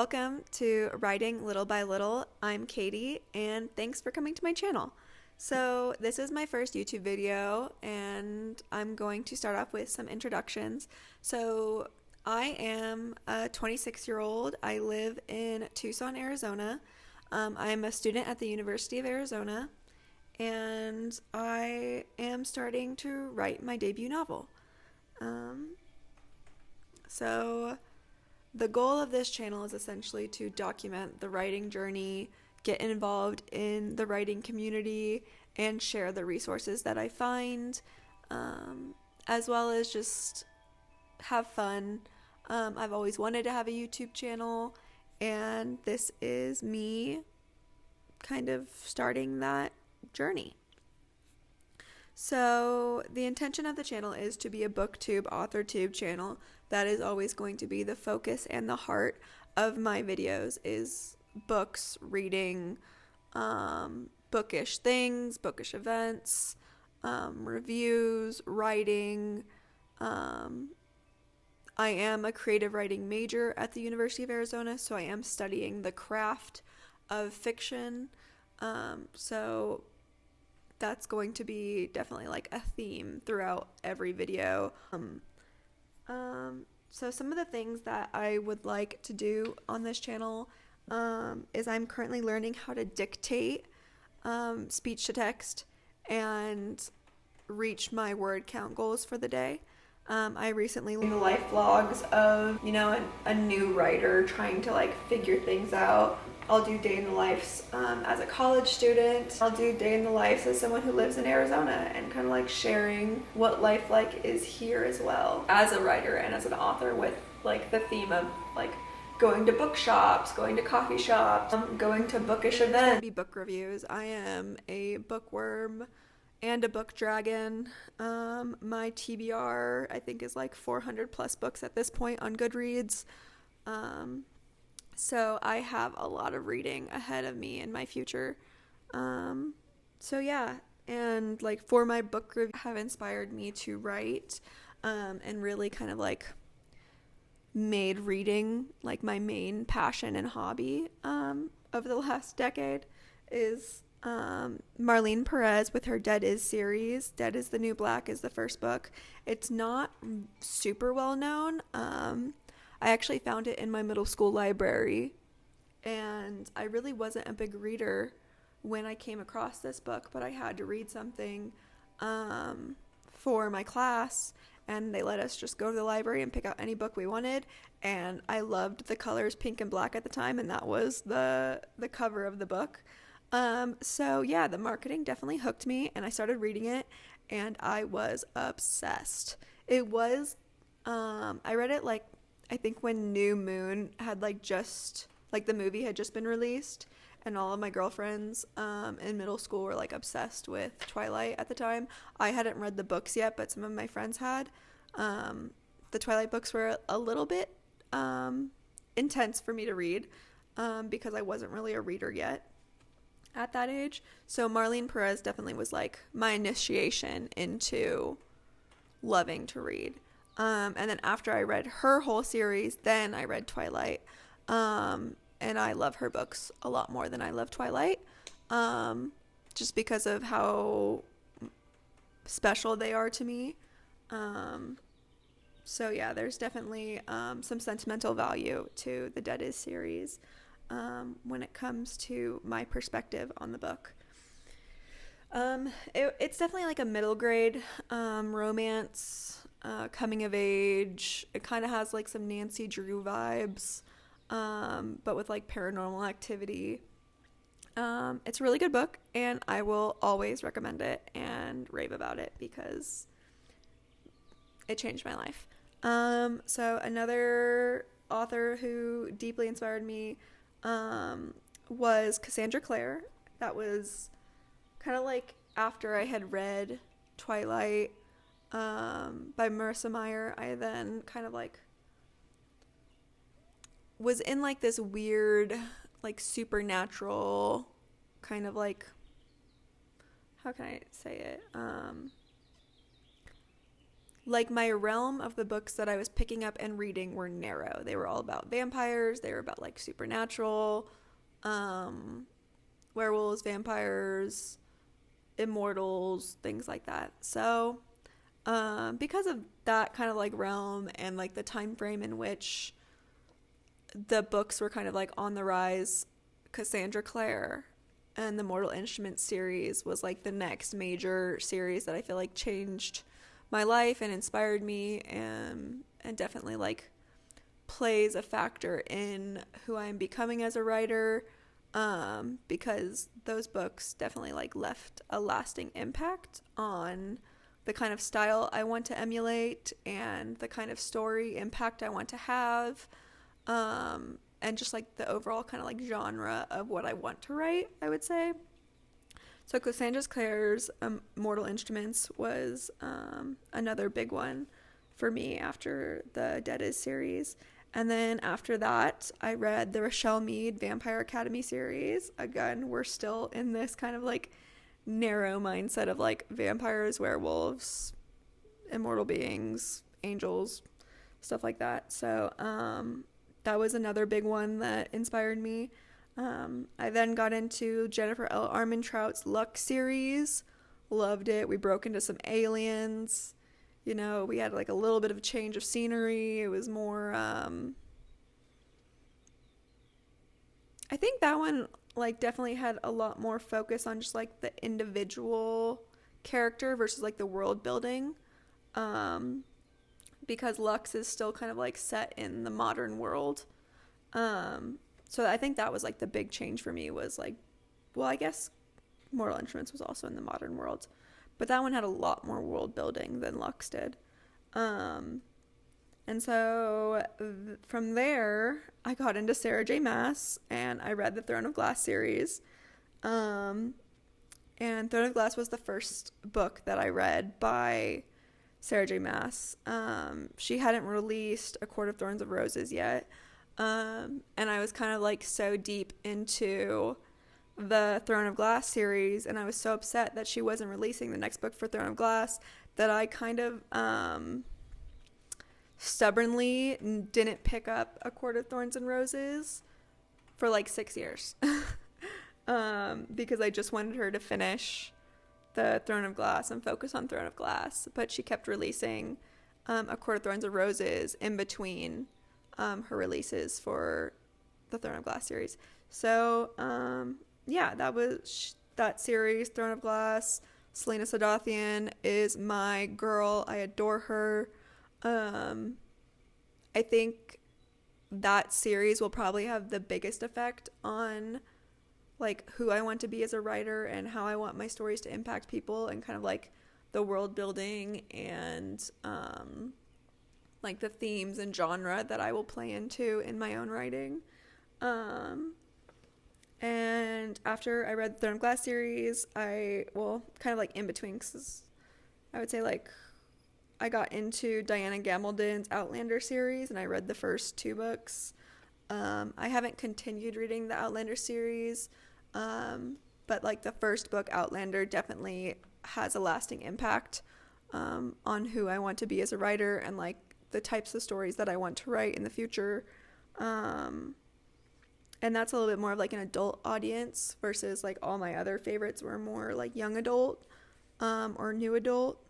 Welcome to Writing Little by Little. I'm Katie, and thanks for coming to my channel. So this is my first YouTube video, and I'm going to start off with some introductions. So I am a 26-year-old. I live in Tucson, Arizona. I'm a student at the University of Arizona, and I am starting to write my debut novel. So the goal of this channel is essentially to document the writing journey, get involved in the writing community, and share the resources that I find, as well as just have fun. I've always wanted to have a YouTube channel, and this is me kind of starting that journey. So the intention of the channel is to be a booktube, authortube channel. That is always going to be the focus and the heart of my videos, is books, reading, bookish things, bookish events, reviews, writing. I am a creative writing major at the University of Arizona, so I am studying the craft of fiction. So that's going to be definitely like a theme throughout every video. So some of the things that I would like to do on this channel is I'm currently learning how to dictate speech to text and reach my word count goals for the day. I recently learned the life vlogs of, a new writer trying to like figure things out. I'll do day in the lives as a college student. I'll do day in the lives as someone who lives in Arizona, and kind of like sharing what life like is here as well as a writer and as an author, with like the theme of like going to bookshops, going to coffee shops, going to bookish events. Be book reviews. I am a bookworm and a book dragon. My TBR I think is like 400 plus books at this point on Goodreads. So I have a lot of reading ahead of me in my future. So yeah, and like for my book review have inspired me to write, and really kind of like made reading like my main passion and hobby over the last decade, is Marlene Perez with her Dead Is series. Dead Is the New Black is the first book. It's not super well known. I actually found it in my middle school library, and I really wasn't a big reader when I came across this book, but I had to read something for my class, and they let us just go to the library and pick out any book we wanted, and I loved the colors pink and black at the time, and that was the cover of the book. So yeah, the marketing definitely hooked me, and I started reading it, and I was obsessed. It was, I read it like, I think when New Moon had the movie had just been released, and all of my girlfriends in middle school were like obsessed with Twilight at the time. I hadn't read the books yet, but some of my friends had. The Twilight books were a little bit intense for me to read, because I wasn't really a reader yet at that age. So Marlene Perez definitely was like my initiation into loving to read. And then after I read her whole series, then I read Twilight. And I love her books a lot more than I love Twilight, just because of how special they are to me. So yeah, there's definitely some sentimental value to the Dead Is series when it comes to my perspective on the book. It's definitely like a middle grade romance, coming of age. It kind of has like some Nancy Drew vibes, but with like paranormal activity. It's a really good book, and I will always recommend it and rave about it because it changed my life. So another author who deeply inspired me was Cassandra Clare. That was kind of like after I had read Twilight by Marissa Meyer. I then kind of like was in like this weird like supernatural kind of like, how can I say it, like my realm of the books that I was picking up and reading were narrow. They were all about vampires. They were about like supernatural, werewolves, vampires, immortals, things like that. So, because of that kind of like realm and like the time frame in which the books were kind of like on the rise, Cassandra Clare and the Mortal Instruments series was like the next major series that I feel like changed my life and inspired me, and definitely like plays a factor in who I'm becoming as a writer, because those books definitely like left a lasting impact on the kind of style I want to emulate and the kind of story impact I want to have, and just like the overall kind of like genre of what I want to write, I would say. So Cassandra Clare's Mortal Instruments was another big one for me after the Dead Is series. And then after that, I read the Rochelle Mead Vampire Academy series. Again, we're still in this kind of like narrow mindset of like vampires, werewolves, immortal beings, angels, stuff like that. So that was another big one that inspired me. I then got into Jennifer L. Armentrout's Luck series. Loved it. We broke into some aliens. You know, we had like a little bit of a change of scenery. It was more, I think that one like definitely had a lot more focus on just like the individual character versus like the world building. Because Lux is still kind of like set in the modern world. So I think that was like the big change for me was like, well, I guess Mortal Instruments was also in the modern world, but that one had a lot more world building than Lux did. And so from there, I got into Sarah J. Maas and I read the Throne of Glass series. And Throne of Glass was the first book that I read by Sarah J. Maas. She hadn't released A Court of Thorns of Roses yet. And I was kind of like so deep into the Throne of Glass series, and I was so upset that she wasn't releasing the next book for Throne of Glass that I kind of stubbornly didn't pick up A Court of Thorns and Roses for like 6 years. Because I just wanted her to finish the Throne of Glass and focus on Throne of Glass, but she kept releasing A Court of Thorns and Roses in between her releases for the Throne of Glass series. So yeah, that was that series. Throne of Glass. Selena Sadathian is my girl. I adore her. I think that series will probably have the biggest effect on like who I want to be as a writer and how I want my stories to impact people, and kind of like the world building and like the themes and genre that I will play into in my own writing. And after I read the Throne of Glass series, kind of like in between, because I would say like I got into Diana Gabaldon's Outlander series and I read the first 2 books. I haven't continued reading the Outlander series, but like the first book, Outlander, definitely has a lasting impact on who I want to be as a writer and like the types of stories that I want to write in the future. And that's a little bit more of like an adult audience versus like all my other favorites were more like young adult or new adult.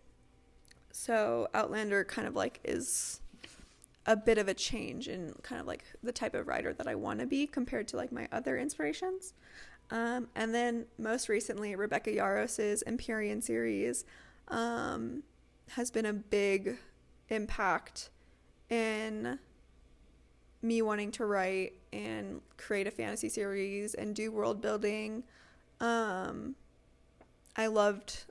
So Outlander kind of like is a bit of a change in kind of like the type of writer that I want to be compared to like my other inspirations. And then most recently, Rebecca Yaros's Empyrean series has been a big impact in me wanting to write and create a fantasy series and do world building. I loved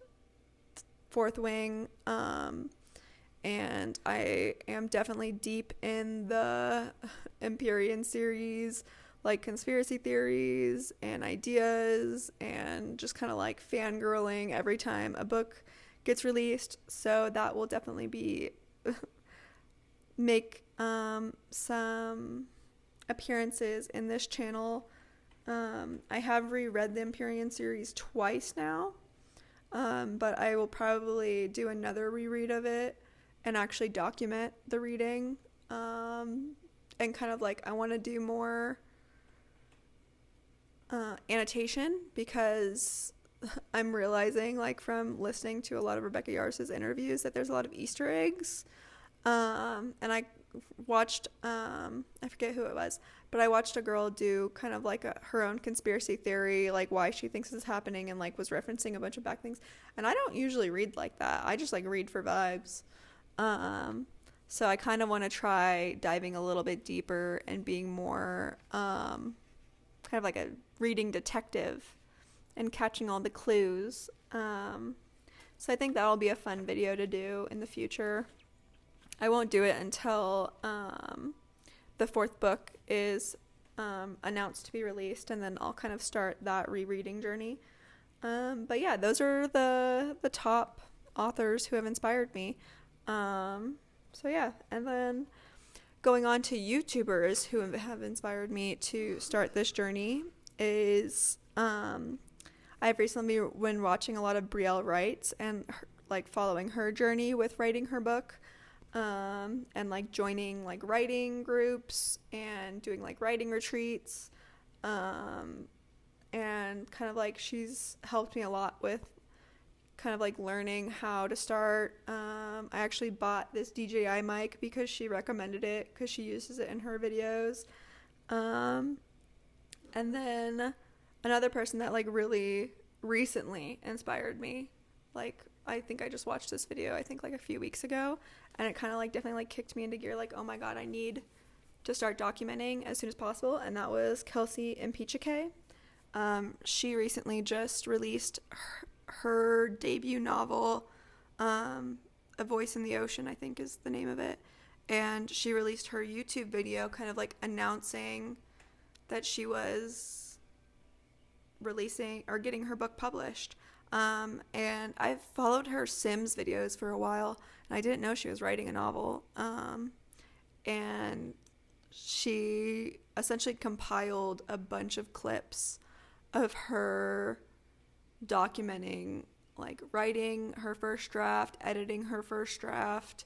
Fourth Wing, and I am definitely deep in the Empyrean series, like conspiracy theories and ideas and just kind of like fangirling every time a book gets released. So that will definitely be make some appearances in this channel. I have reread the Empyrean series twice now, but I will probably do another reread of it and actually document the reading. And kind of like I want to do more annotation, because I'm realizing, like, from listening to a lot of Rebecca Yaros's interviews, that there's a lot of Easter eggs. And I watched, I forget who it was, but I watched a girl do kind of like her own conspiracy theory, like why she thinks this is happening, and like was referencing a bunch of back things. And I don't usually read like that. I just like read for vibes. So I kind of want to try diving a little bit deeper and being more kind of like a reading detective and catching all the clues. So I think that'll be a fun video to do in the future. I won't do it until the fourth book is announced to be released, and then I'll kind of start that rereading journey. But yeah, those are the top authors who have inspired me. So yeah, and then going on to YouTubers who have inspired me to start this journey is I've recently been watching a lot of Brielle Wrights and like following her journey with writing her book, and like joining like writing groups and doing like writing retreats, and kind of like she's helped me a lot with kind of like learning how to start. I actually bought this DJI mic because she recommended it, because she uses it in her videos. And then another person that like really recently inspired me, like I think I just watched this video I think like a few weeks ago, and it kind of like definitely like kicked me into gear, like, oh my god, I need to start documenting as soon as possible. And that was Kelsey Impeachike. She recently just released her debut novel, A Voice in the Ocean, I think is the name of it. And she released her YouTube video kind of like announcing that she was releasing or getting her book published. And I've followed her Sims videos for a while, and I didn't know she was writing a novel. And she essentially compiled a bunch of clips of her documenting like writing her first draft, editing her first draft,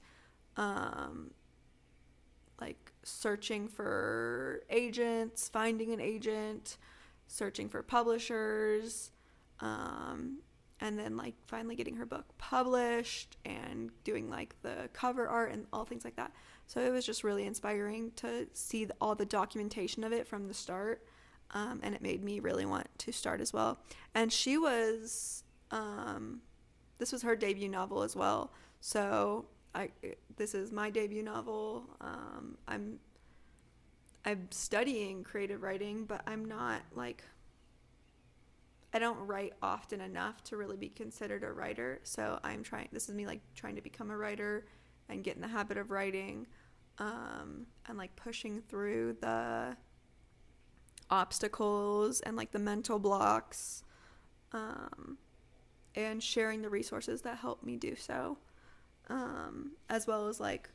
like searching for agents, finding an agent, searching for publishers, and then like finally getting her book published and doing like the cover art and all things like that. So it was just really inspiring to see all the documentation of it from the start. And it made me really want to start as well. And she was, this was her debut novel as well. So this is my debut novel. I'm studying creative writing, but I'm not like, I don't write often enough to really be considered a writer. So this is me like trying to become a writer and get in the habit of writing, and like pushing through the obstacles and like the mental blocks, and sharing the resources that help me do so, as well as like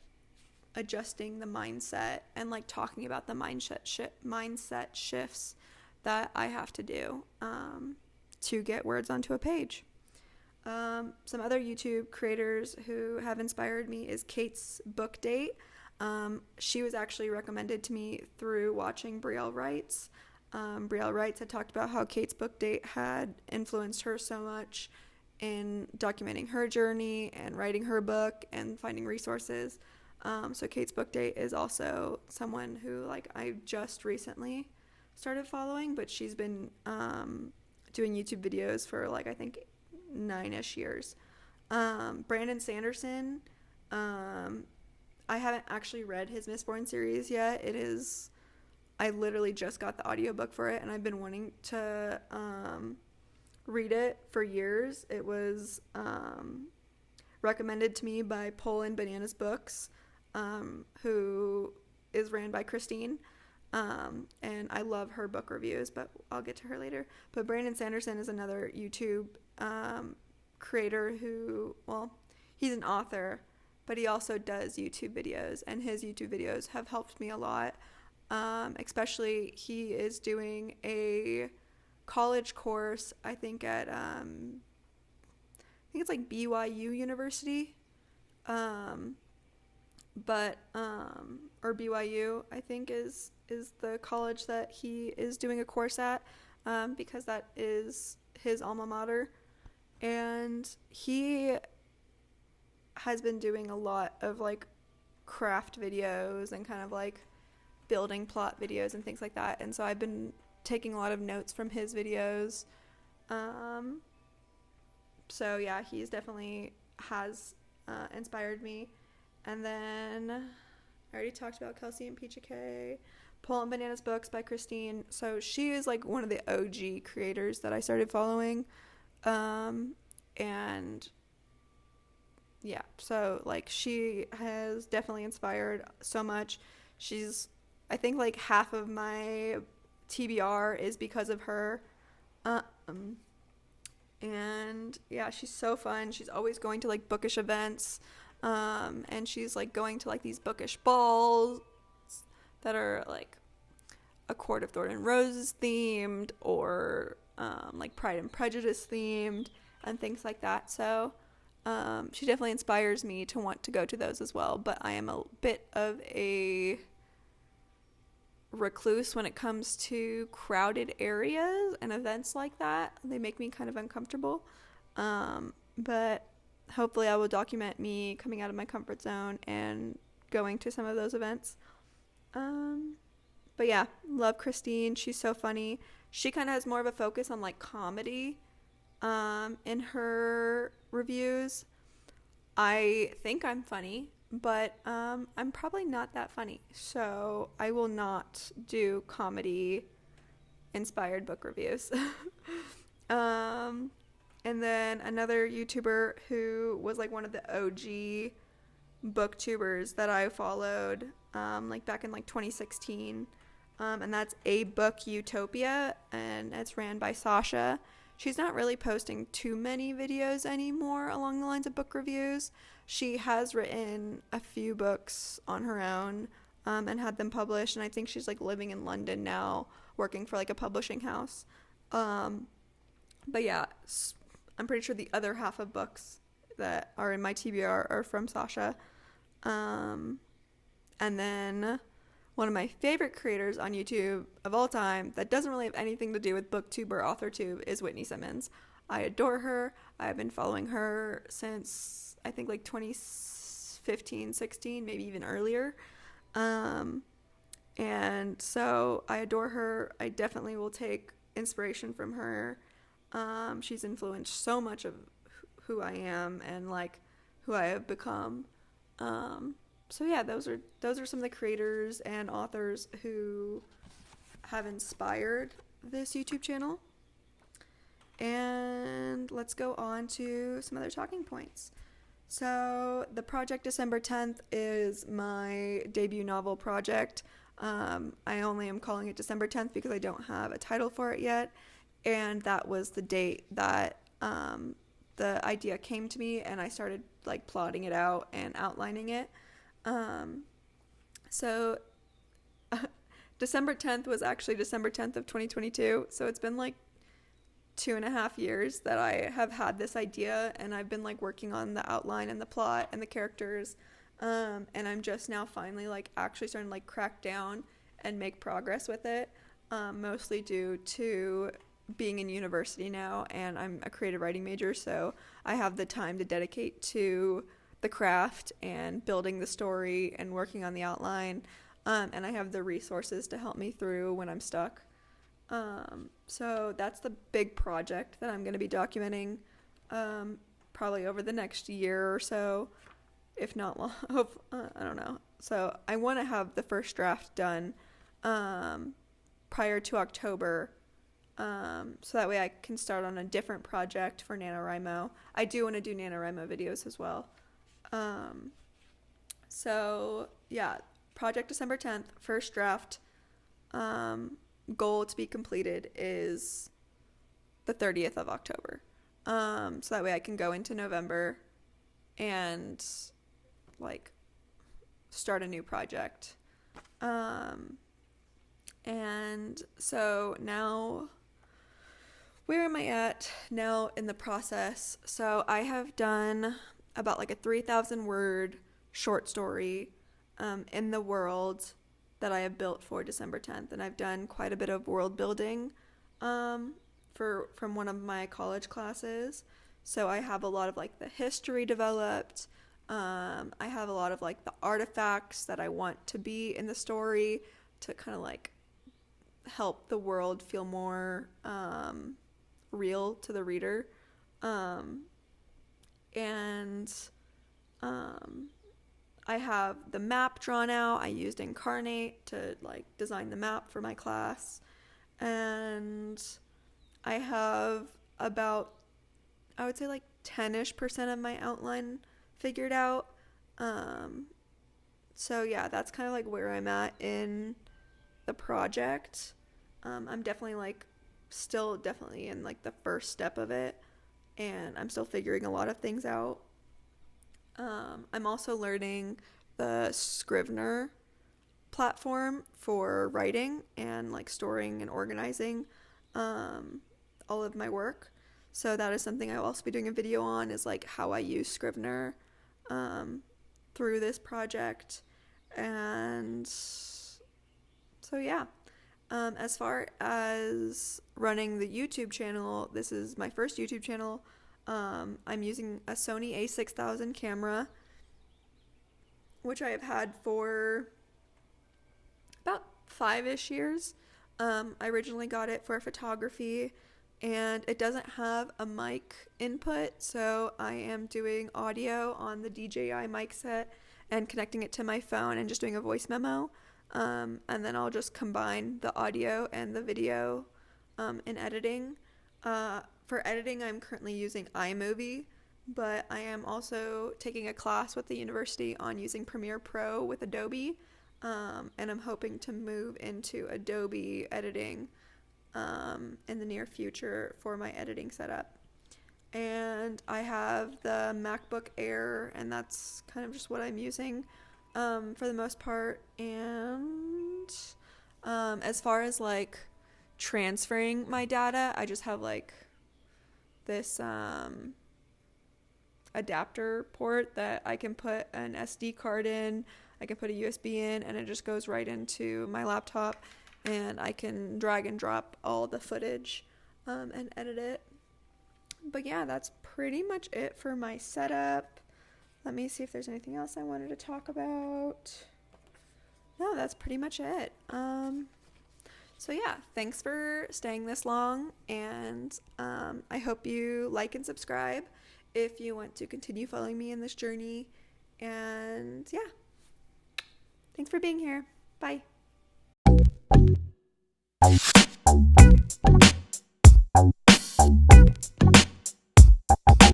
adjusting the mindset and like talking about the mindset shifts that I have to do to get words onto a page. Some other YouTube creators who have inspired me is Kate's Book Date. She was actually recommended to me through watching Brielle Wrights. Brielle Wrights had talked about how Kate's Book Date had influenced her so much in documenting her journey and writing her book and finding resources. So Kate's Book Date is also someone who like I just recently started following, but she's been doing YouTube videos for like I think 9-ish years. Brandon Sanderson, I haven't actually read his Mistborn series yet. I literally just got the audiobook for it, and I've been wanting to read it for years. It was recommended to me by Poland Bananas Books, who is ran by Christine. And I love her book reviews, but I'll get to her later. But Brandon Sanderson is another YouTube creator who, well, he's an author, but he also does YouTube videos, and his YouTube videos have helped me a lot. Especially he is doing a college course, I think at, I think it's like BYU University. but or BYU, I think is the college that he is doing a course at, because that is his alma mater. And he has been doing a lot of like craft videos and kind of like building plot videos and things like that. And so I've been taking a lot of notes from his videos. So yeah, he's definitely has inspired me. And then I already talked about Kelsey and Peacha K. Paul and Bananas Books by Christine. So she is like one of the OG creators that I started following. And yeah, so like she has definitely inspired so much. She's, I think like half of my TBR is because of her. And yeah, she's so fun. She's always going to like bookish events. And she's like going to like these bookish balls that are like a Court of Thorn and Roses themed, or like Pride and Prejudice themed and things like that. So she definitely inspires me to want to go to those as well. But I am a bit of a recluse when it comes to crowded areas and events like that. They make me kind of uncomfortable. But hopefully I will document me coming out of my comfort zone and going to some of those events. But yeah, love Christine. She's so funny. She kind of has more of a focus on like comedy in her reviews. I think I'm funny, but I'm probably not that funny. So I will not do comedy inspired book reviews. And then another YouTuber who was like one of the OG booktubers that I followed like back in like 2016, and that's A Book Utopia, and it's ran by Sasha. She's not really posting too many videos anymore along the lines of book reviews. She has written a few books on her own and had them published, and I think she's like living in London now, working for like a publishing house. But yeah, I'm pretty sure the other half of books that are in my TBR are from Sasha. And then one of my favorite creators on YouTube of all time that doesn't really have anything to do with booktube or authortube is Whitney Simmons. I adore her. I've been following her since I think like 2015, 16, maybe even earlier. And so I adore her. I definitely will take inspiration from her. She's influenced so much of who I am and like who I have become. So yeah, those are some of the creators and authors who have inspired this YouTube channel. And let's go on to some other talking points. So the project December 10th is my debut novel project. I only am calling it December 10th because I don't have a title for it yet. And that was the date that the idea came to me, and I started like plotting it out and outlining it. So December 10th was actually December 10th of 2022. So it's been like 2.5 years that I have had this idea, and I've been like working on the outline and the plot and the characters. And I'm just now finally like actually starting to like crack down and make progress with it. Mostly due to being in university now, and I'm a creative writing major, so I have the time to dedicate to the craft and building the story and working on the outline, and I have the resources to help me through when I'm stuck. So that's the big project that I'm going to be documenting probably over the next year or so, if not long. I don't know. So I want to have the first draft done prior to October, so that way I can start on a different project for NaNoWriMo. I do want to do NaNoWriMo videos as well. So yeah, project December 10th, first draft, goal to be completed is the 30th of October. So that way I can go into November and like start a new project. And so now, where am I at now in the process? So I have done about like a 3,000 word short story in the world that I have built for December 10th. And I've done quite a bit of world building from one of my college classes. So I have a lot of like the history developed. I have a lot of like the artifacts that I want to be in the story to kind of like help the world feel more real to the reader. I have the map drawn out. I used Incarnate to like design the map for my class. And I have about, I would say like 10-ish% of my outline figured out. So yeah, that's kind of like where I'm at in the project. I'm definitely like still definitely in like the first step of it, and I'm still figuring a lot of things out. I'm also learning the Scrivener platform for writing and like storing and organizing all of my work. So that is something I'll also be doing a video on, is like how I use Scrivener through this project. And so yeah, as far as running the YouTube channel, this is my first YouTube channel. I'm using a Sony A600 camera, which I have had for about 5-ish years. I originally got it for photography, and it doesn't have a mic input, so I am doing audio on the DJI mic set and connecting it to my phone and just doing a voice memo. And then I'll just combine the audio and the video in editing. For editing, I'm currently using Imovie, but I am also taking a class with the university on using Premiere Pro with Adobe, and I'm hoping to move into Adobe editing in the near future for my editing setup. And I have the MacBook Air, and that's kind of just what I'm using for the most part. And as far as like transferring my data, I just have like this adapter port that I can put an SD card in, I can put a USB in, and it just goes right into my laptop, and I can drag and drop all the footage and edit it. But yeah, that's pretty much it for my setup. Let me see if there's anything else I wanted to talk about. No, that's pretty much it. So yeah, thanks for staying this long, and I hope you like and subscribe if you want to continue following me in this journey. And yeah, thanks for being here. Bye.